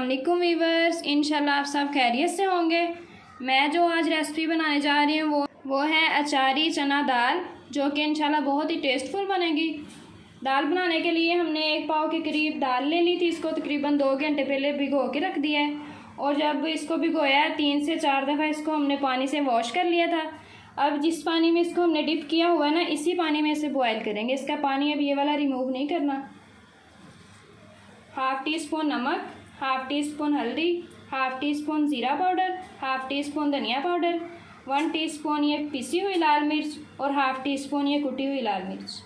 अस्सलामुअलैकुम वीवर्स, इंशाल्लाह आप सब खैरियत से होंगे। मैं जो आज रेसिपी बनाने जा रही हूँ वो है अचारी चना दाल, जो कि इंशाल्लाह बहुत ही टेस्टफुल बनेगी। दाल बनाने के लिए हमने 1 पाव के करीब दाल ले ली थी। इसको तकरीबन 2 घंटे पहले भिगो के रख दिया है और जब इसको भिगोया है 3 से 4 दफ़ा इसको हमने पानी से वॉश कर लिया था। अब जिस पानी में इसको हमने डिप किया हुआ है ना, इसी पानी में इसे बॉयल करेंगे। इसका पानी अब ये वाला रिमूव नहीं करना। 1/2 टीस्पून नमक, 1/2 टीस्पून हल्दी, 1/2 टीस्पून ज़ीरा पाउडर, 1/2 टीस्पून धनिया पाउडर, 1 टीस्पून ये पिसी हुई लाल मिर्च और 1/2 टीस्पून ये कुटी हुई लाल मिर्च।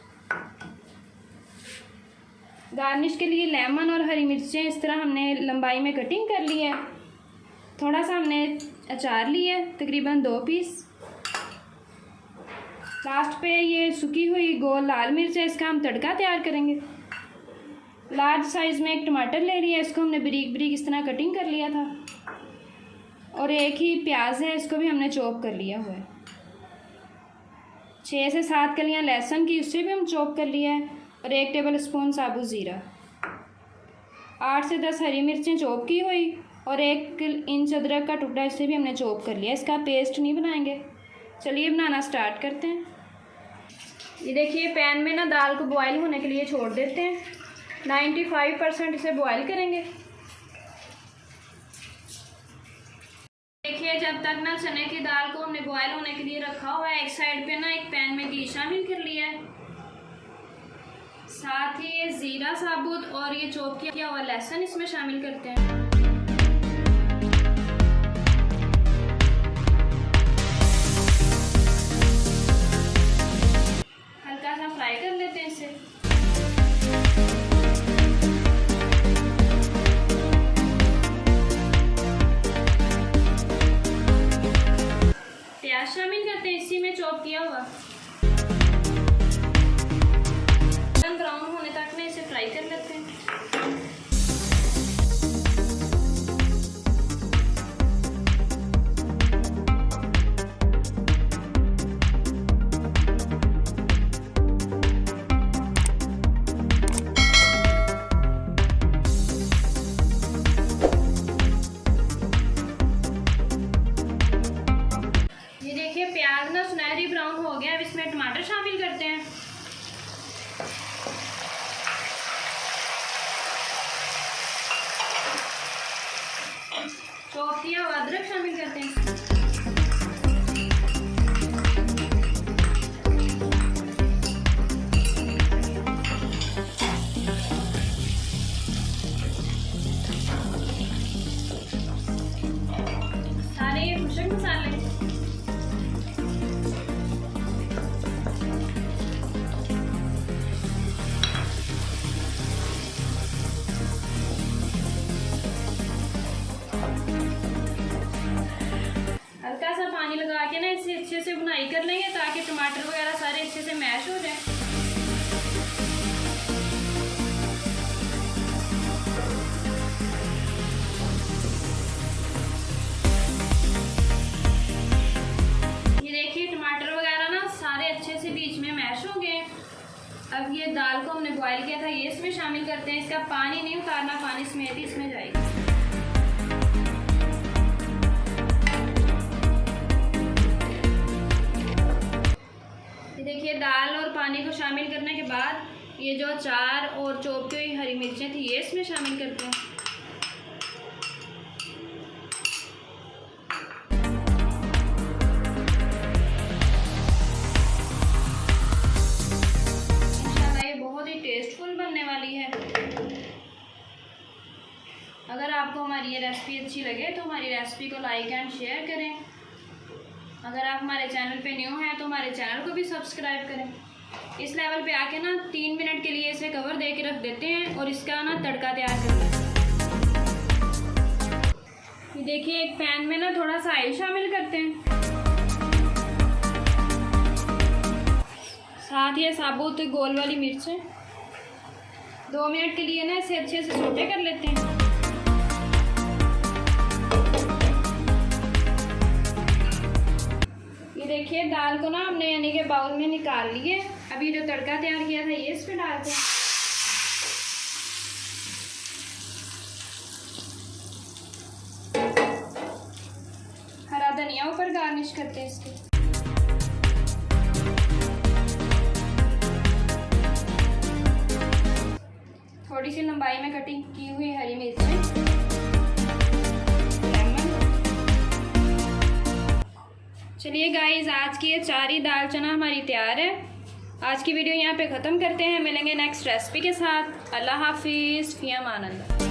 गार्निश के लिए लेमन और हरी मिर्चें इस तरह हमने लंबाई में कटिंग कर ली है। थोड़ा सा हमने अचार लिया है, तकरीबन 2 पीस। लास्ट पे ये सूखी हुई गोल लाल मिर्च है, इसका हम तड़का तैयार करेंगे। लार्ज साइज़ में एक टमाटर ले लिया है, इसको हमने बारीक बारीक इस तरह कटिंग कर लिया था। और एक ही प्याज है, इसको भी हमने चॉप कर लिया हुआ है। 6 से 7 कलियां लहसुन की, उससे भी हम चॉप कर लिया है। और 1 टेबल स्पून साबुत ज़ीरा, 8 से 10 हरी मिर्चें चॉप की हुई और 1 इंच अदरक का टुकड़ा, इससे भी हमने चॉप कर लिया। इसका पेस्ट नहीं बनाएंगे। चलिए बनाना स्टार्ट करते हैं। ये देखिए, पैन में ना दाल को बॉयल होने के लिए छोड़ देते हैं। 95% इसे बॉयल करेंगे। देखिए, जब तक ना चने की दाल को हमने बॉयल होने के लिए रखा हुआ है, एक साइड पे ना एक पैन में घी शामिल कर लिया है। साथ ही ये ज़ीरा साबुत और ये चॉप किया हुआ लहसुन इसमें शामिल करते हैं। हल्का सा फ्राई कर लेते हैं इसे। प्याज शामिल करते हैं इसी में चॉप किया हुआ। ब्राउन होने तक ना इसे फ्राई कर लेते हैं। ये देखिए, प्याज ना सुनहरी ब्राउन हो गया। अब इसमें टमाटर शामिल करते हैं। चॉप किया हुआ अदरक शामिल करते हैं। सारे ये खुशक मसाले। हल्का सा पानी लगा के ना इसे अच्छे से भुनाई कर लेंगे, ताकि टमाटर वगैरह सारे अच्छे से मैश हो जाए। ये देखिए, टमाटर वगैरह ना सारे अच्छे से बीच में मैश हो गए। अब ये दाल को हमने बॉयल किया था, ये इसमें शामिल करते हैं। इसका पानी नहीं उतारना, पानी समेत ही इसमें जाएगा। देखिए, दाल और पानी को शामिल करने के बाद ये जो अचार और चॉप की हुई हरी मिर्चें थी, ये इसमें शामिल करते हैं। इंशाल्लाह ये बहुत ही टेस्टफुल बनने वाली है। अगर आपको हमारी ये रेसिपी अच्छी लगे तो हमारी रेसिपी को लाइक एंड शेयर करें। अगर आप हमारे चैनल पे न्यू हैं तो हमारे चैनल को भी सब्सक्राइब करें। इस लेवल पे आके ना 3 मिनट के लिए इसे कवर दे के रख देते हैं और इसका ना तड़का तैयार कर लेते हैं। ये देखिए, एक पैन में ना थोड़ा सा ऑयल शामिल करते हैं। साथ ही साबुत गोल वाली मिर्चें 2 मिनट के लिए ना इसे अच्छे से सौटे कर लेते हैं। देखिए, दाल को ना हमने यानी कि बाउल में निकाल लिए। अभी जो तड़का तैयार किया था ये इस पे डालते हैं। प्रॉपर गार्निश करते हैं इसकी। थोड़ी सी लंबाई में कटिंग की हुई हरी मिर्चें, लेमन। चलिए गाइस, आज की ये अचारी दाल चना हमारी तैयार है। आज की वीडियो यहाँ पे ख़त्म करते हैं। मिलेंगे नेक्स्ट रेसिपी के साथ। अल्लाह हाफिज़, फ़ी अमान अल्लाह।